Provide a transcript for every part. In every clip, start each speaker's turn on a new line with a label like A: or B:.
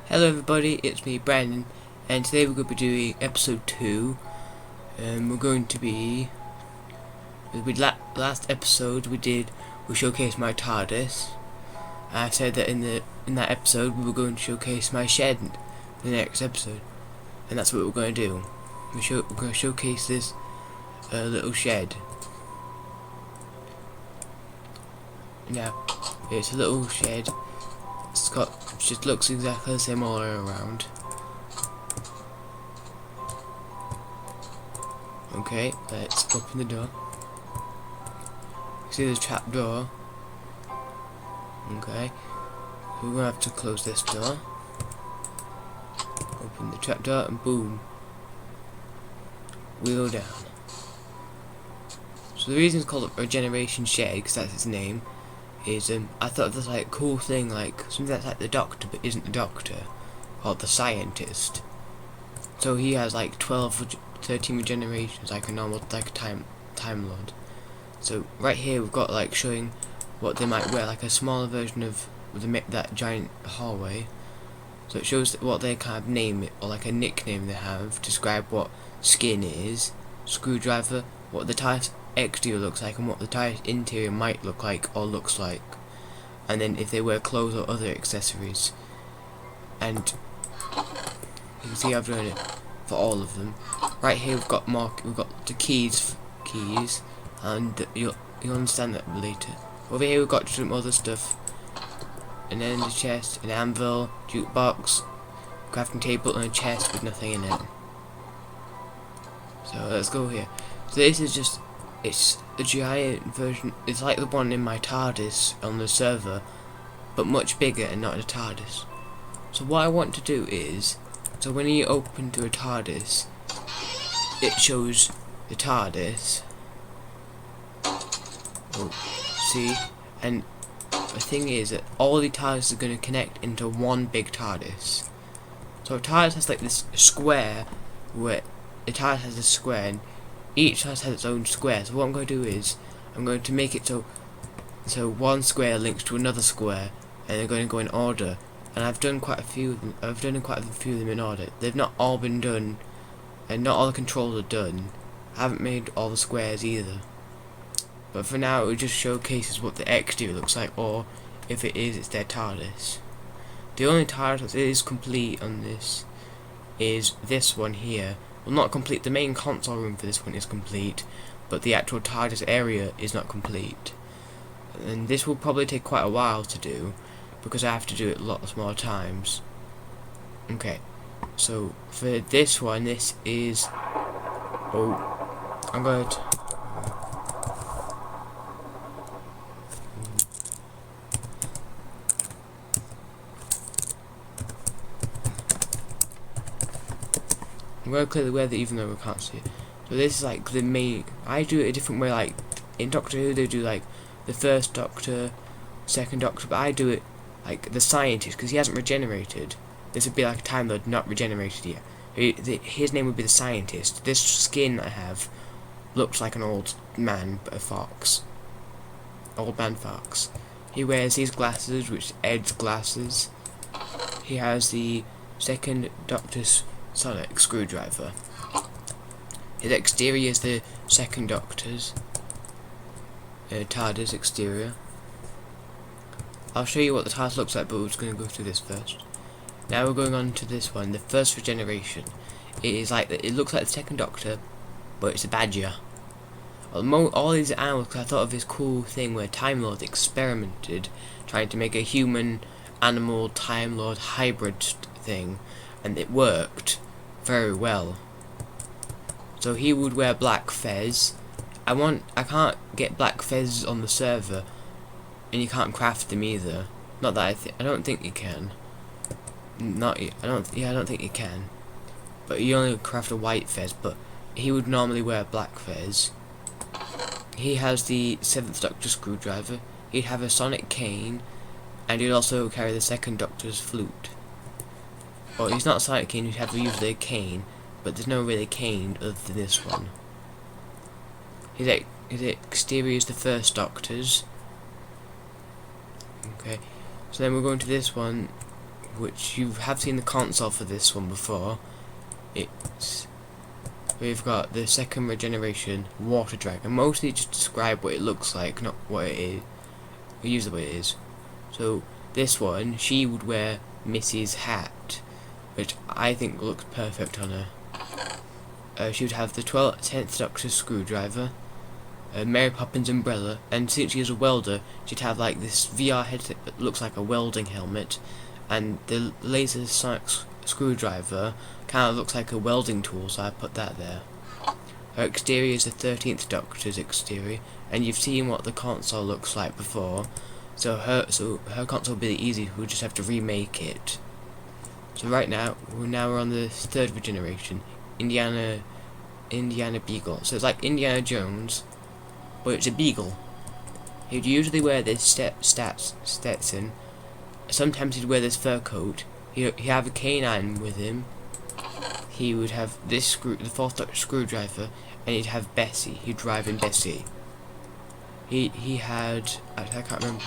A: Hello everybody, it's me Brandon, and today we're going to be doing episode 2. We're going to be... last episode we showcased my TARDIS. I said that in that episode we were going to showcase my shed in the next episode, and that's what we're going to do. We're going to showcase this little shed. Now, it's a little shed. Just looks exactly the same all the way around. Okay, let's open the door. See the trap door. Okay, we're gonna have to close this door. Open the trap door and boom, wheel down. So the reason it's called a Regeneration shed, because that's its name, is I thought this like cool thing, like something that's like the Doctor but isn't the Doctor, called the Scientist. So he has like 13 regenerations, like a normal, like a Time Lord. So right here we've got like showing what they might wear, like a smaller version of that giant hallway. So it shows what they kind of name it, or like a nickname they have, describe what skin is, screwdriver, what the TARDIS exterior looks like, and what the TARDIS interior might look like or looks like, and then if they wear clothes or other accessories. And you can see I've done it for all of them. Right here we've got the keys, and you'll understand that later. Over here we've got some other stuff, and then the chest, an anvil, jukebox, crafting table, and a chest with nothing in it. So let's go here. So this is just, it's a giant version. It's like the one in my TARDIS on the server, but much bigger and not a TARDIS. So what I want to do is, so when you open to a TARDIS, it shows the TARDIS. Oh, see? And the thing is that all the TARDIS are going to connect into one big TARDIS. So a TARDIS has like this square, where the TARDIS has a square, and each TARDIS has its own square. So what I'm going to do is, I'm going to make it so one square links to another square, and they're going to go in order. And I've done quite a few of them. I've done quite a few of them in order. They've not all been done, and not all the controls are done. I haven't made all the squares either. But for now, it just showcases what the exterior looks like, or if it is, it's their TARDIS. The only TARDIS that is complete on this is this one here. Well, not complete. The main console room for this one is complete, but the actual TARDIS area is not complete. And this will probably take quite a while to do, because I have to do it lots more times. Okay, so for this one, this is... Oh, I'm going to... I'm going to clear the weather even though we can't see it. So this is like the main... I do it a different way, like in Doctor Who they do like the first Doctor, second Doctor, but I do it like the Scientist, because he hasn't regenerated. This would be like a Time Lord not regenerated yet. His name would be the Scientist. This skin I have looks like an old man, but a fox. Old man fox. He wears these glasses, which Ed's glasses. He has the second Doctor's sonic screwdriver. His exterior is the second Doctor's TARDIS exterior. I'll show you what the TARDIS looks like, but we're just going to go through this first. Now we're going on to this one, the first Regeneration. It is like it looks like the second Doctor, but it's a badger. All these animals, because I thought of this cool thing where Time Lord experimented, trying to make a human animal Time Lord hybrid thing, and it worked very well. So he would wear black fez. I can't get black fez on the server, and you can't craft them either. Not that I don't think you can. I don't think you can. But you only craft a white fez, but he would normally wear black fez. He has the 7th Doctor screwdriver. He'd have a sonic cane, and he'd also carry the second Doctor's flute. Well, he's not a sonic cane, he'd have usually a cane, but there's no really cane other than this one. His exterior is the first Doctor's. Okay, so then we're going to this one, which you have seen the console for this one before. We've got the second Regeneration water dragon. Mostly just describe what it looks like, not what it is. We use the way it is. So this one, she would wear Missy's hat, which I think looks perfect on her. She would have the 10th Doctor's screwdriver, Mary Poppins' umbrella, and since she is a welder, she'd have like this VR headset that looks like a welding helmet, and the laser sonic screwdriver kind of looks like a welding tool, so I put that there. Her exterior is the 13th Doctor's exterior, and you've seen what the console looks like before, so her console will be easy, we'll just have to remake it. So right now we're on the third Regeneration, Indiana Beagle. So it's like Indiana Jones, but it's a beagle. He'd usually wear this Stetson. Sometimes he'd wear this fur coat. He'd have a canine with him. He would have the 4th Doctor screwdriver, and he'd have Bessie. He'd drive in Bessie. He had, I can't remember.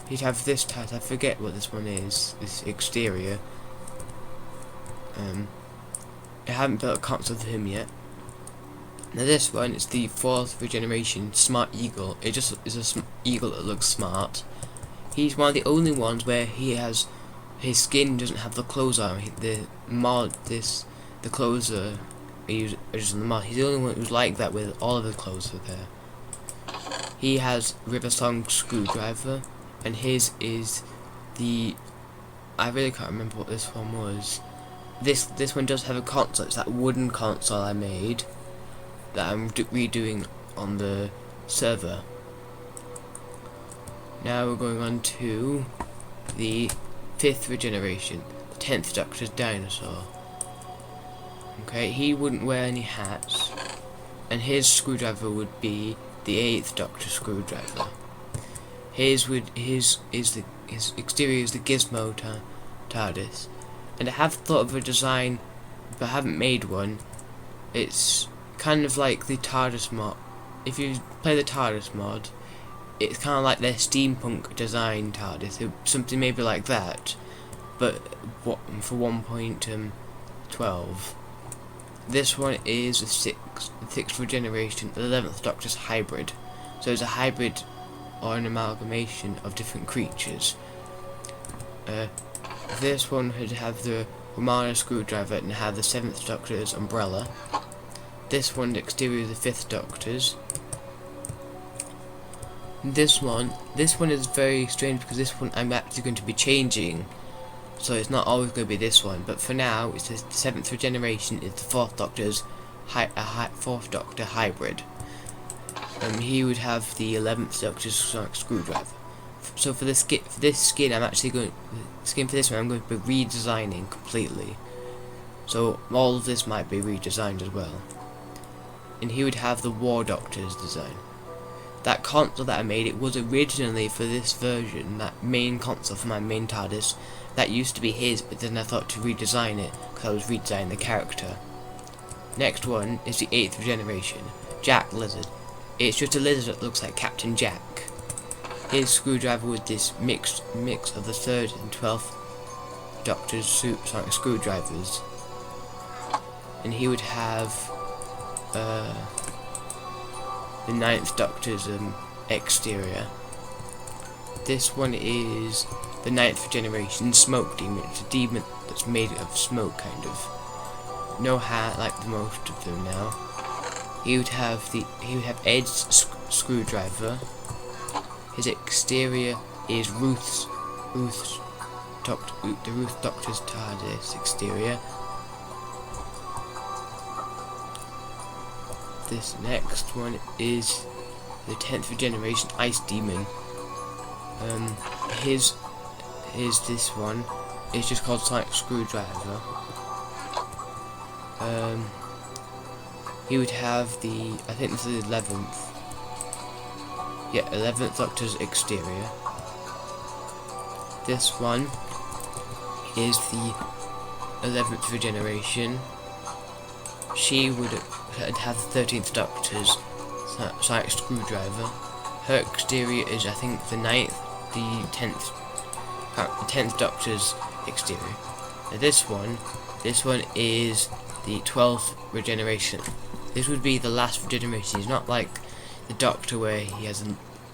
A: He'd have this type. I forget what this one is. This exterior. I haven't built a console for him yet. Now this one is the 4th Regeneration Smart Eagle. It just is a eagle that looks smart. He's one of the only ones where his skin doesn't have the clothes on. The clothes are just on the mod. He's the only one who's like that, with all of the clothes are there. He has River Song screwdriver, and his is the, I really can't remember what this one was. This one does have a console. It's that wooden console I made that I'm redoing on the server. Now we're going on to the 5th Regeneration, the 10th Doctor's dinosaur. Okay, he wouldn't wear any hats, and his screwdriver would be the 8th Doctor screwdriver. His exterior is the Gizmo TARDIS, and I have thought of a design, but I haven't made one. It's kind of like the TARDIS mod. If you play the TARDIS mod, it's kind of like their steampunk design TARDIS, something maybe like that, but for 1.12. This one is the 6th Regeneration, the 11th Doctor's hybrid. So it's a hybrid or an amalgamation of different creatures. This one would have the Romana screwdriver and have the 7th Doctor's umbrella. This one, the exterior is the 5th Doctor's. This one is very strange because this one I'm actually going to be changing, so it's not always going to be this one. But for now, it's the 7th Regeneration. It's the 4th Doctor's 4th Doctor hybrid. He would have the 11th Doctor's screwdriver. So for this skin, I'm actually going for this one. I'm going to be redesigning completely. So all of this might be redesigned as well. And he would have the War Doctor's design. That console that I made, it was originally for this version, that main console for my main TARDIS. That used to be his, but then I thought to redesign it, because I was redesigning the character. Next one is the 8th Regeneration, Jack Lizard. It's just a lizard that looks like Captain Jack. His screwdriver with this mix of the 3rd and 12th Doctor's screwdrivers. And he would have the 9th Doctor's exterior. This one is the 9th Regeneration Smoke Demon. It's a demon that's made of smoke, kind of. No hat like the most of them now. He would have Ed's screwdriver. His exterior is the Ruth Doctor's TARDIS exterior. This next one is the 10th Regeneration Ice Demon. This one is just called Sonic Screwdriver. He would have I think this is the 11th. Yeah, 11th Doctor's exterior. This one is the 11th Regeneration. She would have the 13th Doctor's Sonic Screwdriver. Her exterior is, I think, the 9th, the 10th the 10th Doctor's exterior. Now this one is the 12th Regeneration. This would be the last Regeneration. It's not like the Doctor where he has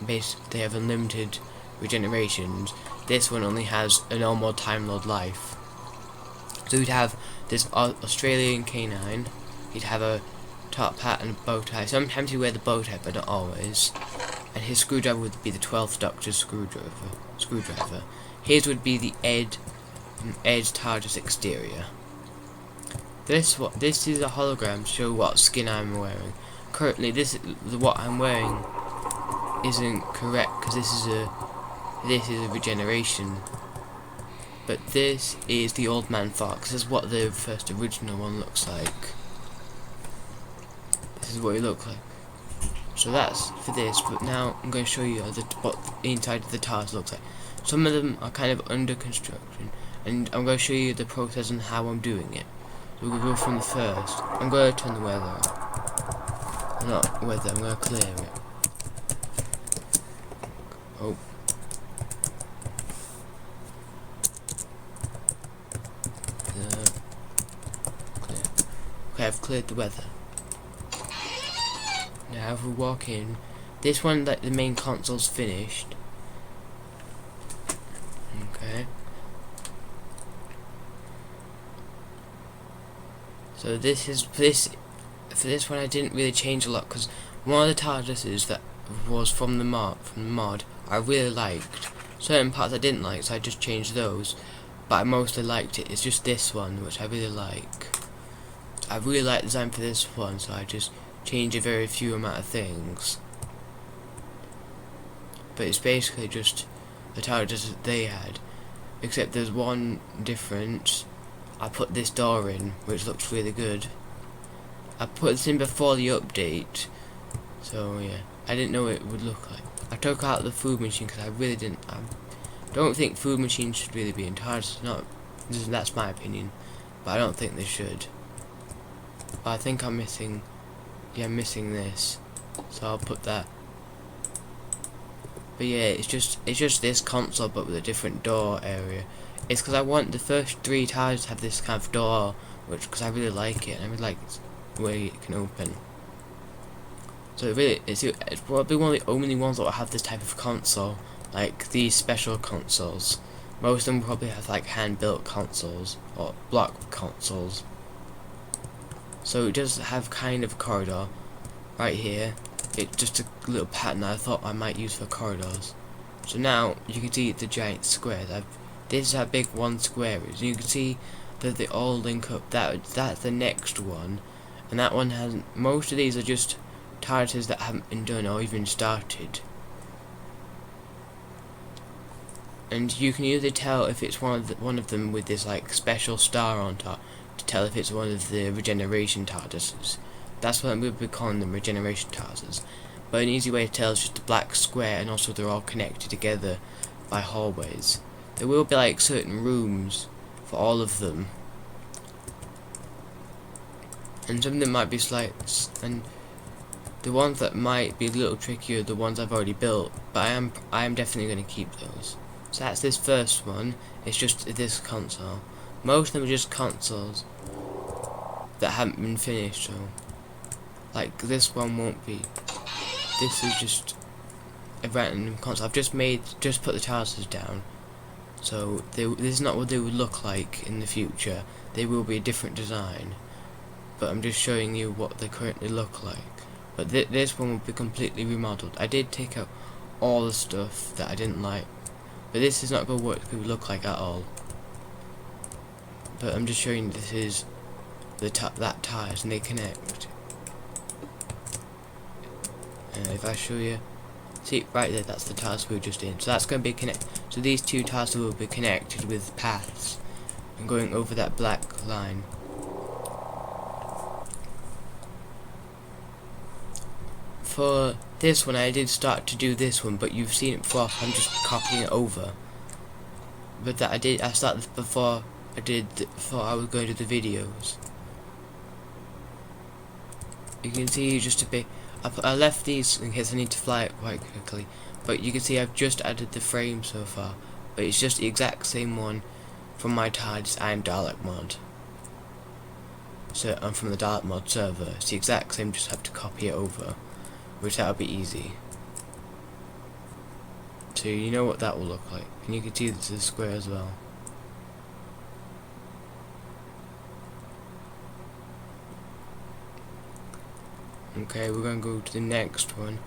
A: they have unlimited regenerations. This one only has a normal Time Lord life. So you'd have this Australian canine. You'd have a top hat and a bow tie. Sometimes he wear the bow tie, but not always. And his screwdriver would be the 12th Doctor's screwdriver. His would be the Ed TARDIS exterior. This is a hologram to show what skin I'm wearing. Currently, what I'm wearing isn't correct because this is a regeneration. But this is the Old Man Fox. This is what the first original one looks like. This is what it looks like. So that's for this, but now I'm going to show you what the inside of the TARDIS looks like. Some of them are kind of under construction, and I'm going to show you the process and how I'm doing it. So we'll go from the first. I'm going to turn the weather on. Not weather, I'm going to clear it. Oh. Clear. Okay, I've cleared the weather. Now if we walk in, this one, like the main console's finished. Okay. So for this one I didn't really change a lot because one of the TARDISes that was from the mod I really liked. Certain parts I didn't like, so I just changed those. But I mostly liked it. It's just this one which I really like. I really like the design for this one, so I just change a very few amount of things. But it's basically just the TARDIS that they had, except there's one difference. I put this door in, which looks really good. I put this in before the update, so yeah, I didn't know what it would look like. I took out the food machine because I really didn't. I don't think food machines should really be in TARDIS. That's my opinion, but I don't think they should. But I think I'm missing. Yeah, I'm missing this, so I'll put that. But yeah, it's just this console, but with a different door area. It's because I want the first 3 TARDIS to have this kind of door, because I really like it, and I really like the way it can open. So it's probably one of the only ones that will have this type of console, like these special consoles. Most of them will probably have like hand-built consoles or block consoles. So it does have kind of a corridor right here. It's just a little pattern that I thought I might use for corridors. So now you can see the giant squares. This is how big one square is. And you can see that they all link up. That's the next one, and that one hasn't. Most of these are just TARDISes that haven't been done or even started. And you can usually tell if it's one of them with this like special star on top to tell if it's one of the Regeneration TARDISes. That's what we'll be calling them, Regeneration TARDISes. But an easy way to tell is just a black square, and also they're all connected together by hallways. There will be like certain rooms for all of them, and some of them might be slight, and the ones that might be a little trickier are the ones I've already built, but I am definitely going to keep those. So that's this first one. It's just this console. Most of them are just consoles that haven't been finished, so like this one won't be. This is just a random console. I've just put the TARDISes down, so this is not what they would look like in the future. They will be a different design, but I'm just showing you what they currently look like. But this one will be completely remodeled. I did take out all the stuff that I didn't like, but this is not going to what it would look like at all. But I'm just showing you this is that TARDIS, and they connect. And if I show you, see right there, that's the TARDIS we were just in. So that's going to be connected. So these 2 TARDIS will be connected with paths and going over that black line. For this one, I did start to do this one, but you've seen it before, so I'm just copying it over. But I started before I was going to the videos. You can see just a bit. I left these in case I need to fly it quite quickly, but you can see I've just added the frame so far. but it's just the exact same one from my TARDIS and Dalek Mod. So I'm from the Dalek Mod server. It's the exact same, just have to copy it over, which that'll be easy. So you know what that will look like, and you can see this is square as well. Okay, we're gonna go to the next one,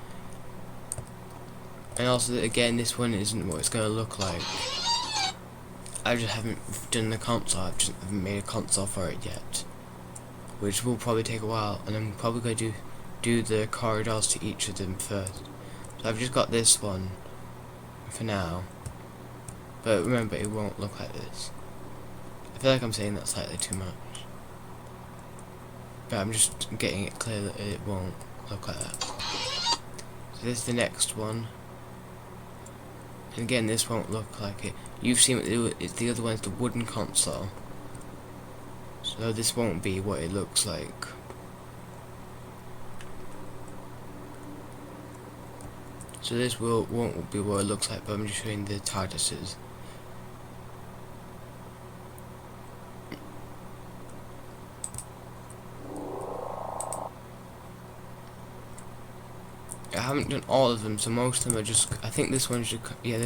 A: and also again, this one isn't what it's gonna look like. I just haven't done the console. I just haven't made a console for it yet, which will probably take a while, and I'm probably going to do the corridors to each of them first. So I've just got this one for now, but remember, it won't look like this. I feel like I'm saying that slightly too much, but I'm just getting it clear that it won't look like that. So this is the next one, and again, this won't look like it. You've seen it, it's the other one's the wooden console, so this won't be what it looks like. So this won't be what it looks like, but I'm just showing the TARDISes. I haven't done all of them, so most of them are just. I think this one should. Yeah,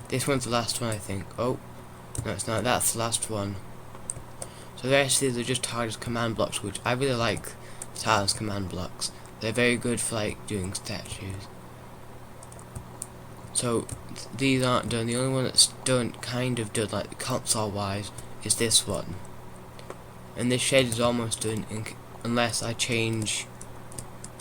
A: this one's the last one, I think. Oh, no, it's not. That's the last one. So the rest of these are just TARDIS command blocks, which I really like. The TARDIS command blocks. They're very good for like doing statues. So these aren't done. The only one that's done, kind of done, like console wise, is this one. And this shed is almost done, unless I change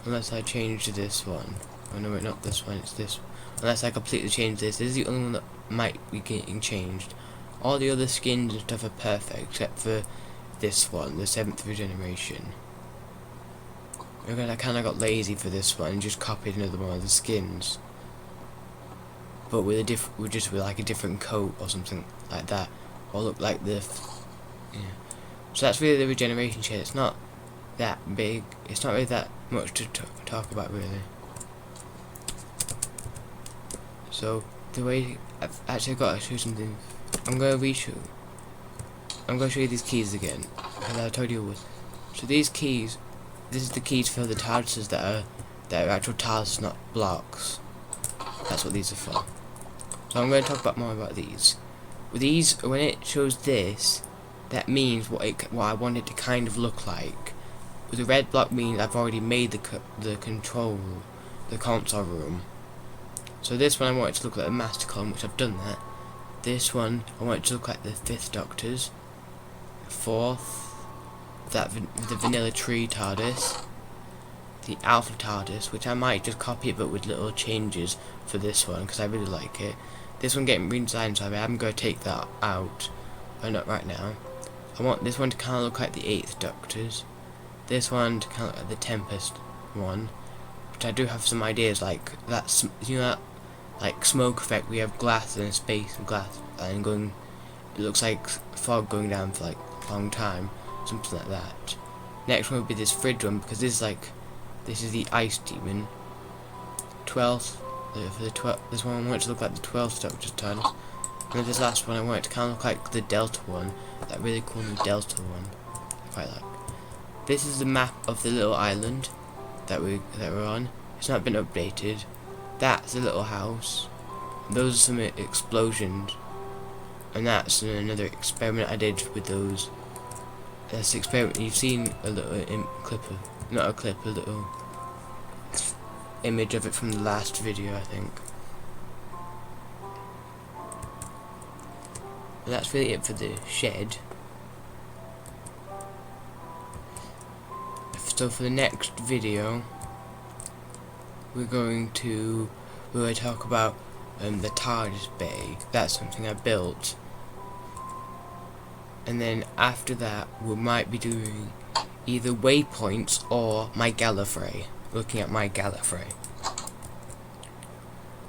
A: to this one. Oh no, wait, not this one. It's this. Unless I completely change this. This is the only one that might be getting changed. All the other skins and stuff are perfect, except for this one, the 7th Regeneration. Because I kind of got lazy for this one and just copied another one of the skins, but with just with like a different coat or something like that, or look like the. Yeah. So that's really the Regeneration shed. It's not that big. It's not really that much to talk about, really. So the way I've actually got to show something. I'm going to show you these keys again, because I told you it was. So these keys, this is the keys for the TARDISes that are actual TARDISes, not blocks. That's what these are for. So I'm going to talk more about these. With these, when it shows this, that means what I want it to kind of look like. With the red block means I've already made the console room. So this one I want it to look like a master column, which I've done that. This one I want it to look like the 5th Doctor's, the 4th, the vanilla tree TARDIS, the Alpha TARDIS, which I might just copy it but with little changes for this one because I really like it. This one getting redesigned, so I'm going to take that out, but not right now. I want this one to kind of look like the 8th Doctor's, this one to kind of look like the Tempest one, which I do have some ideas like that. You know that like smoke effect? We have glass and space and glass and going. It looks like fog going down for like a long time, something like that. Next one would be this fridge one, because this is the Ice Demon. 12th. For the 12th, this one I want it to look like the 12th Doctor's TARDIS. And then this last one I want it to kind of look like the Delta one, that really cool new Delta one. I quite like. This is the map of the little island that we're on. It's not been updated. That's a little house. Those are some explosions, and that's another experiment I did with those. That's the experiment. You've seen a little clip of, not a clip, a little image of it from the last video, I think. And that's really it for the shed. So for the next video, we're going to talk about the TARDIS bay. That's something I built. And then after that, we might be doing either waypoints or my Gallifrey. Looking at my Gallifrey,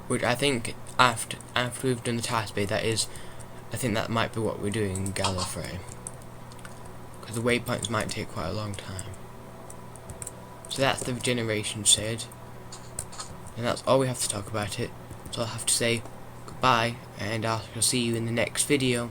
A: which I think after we've done the TARDIS bay, I think that might be what we're doing, Gallifrey, because the waypoints might take quite a long time. So that's the Regeneration shed, and that's all we have to talk about it. So I'll have to say goodbye. bye, and I shall see you in the next video.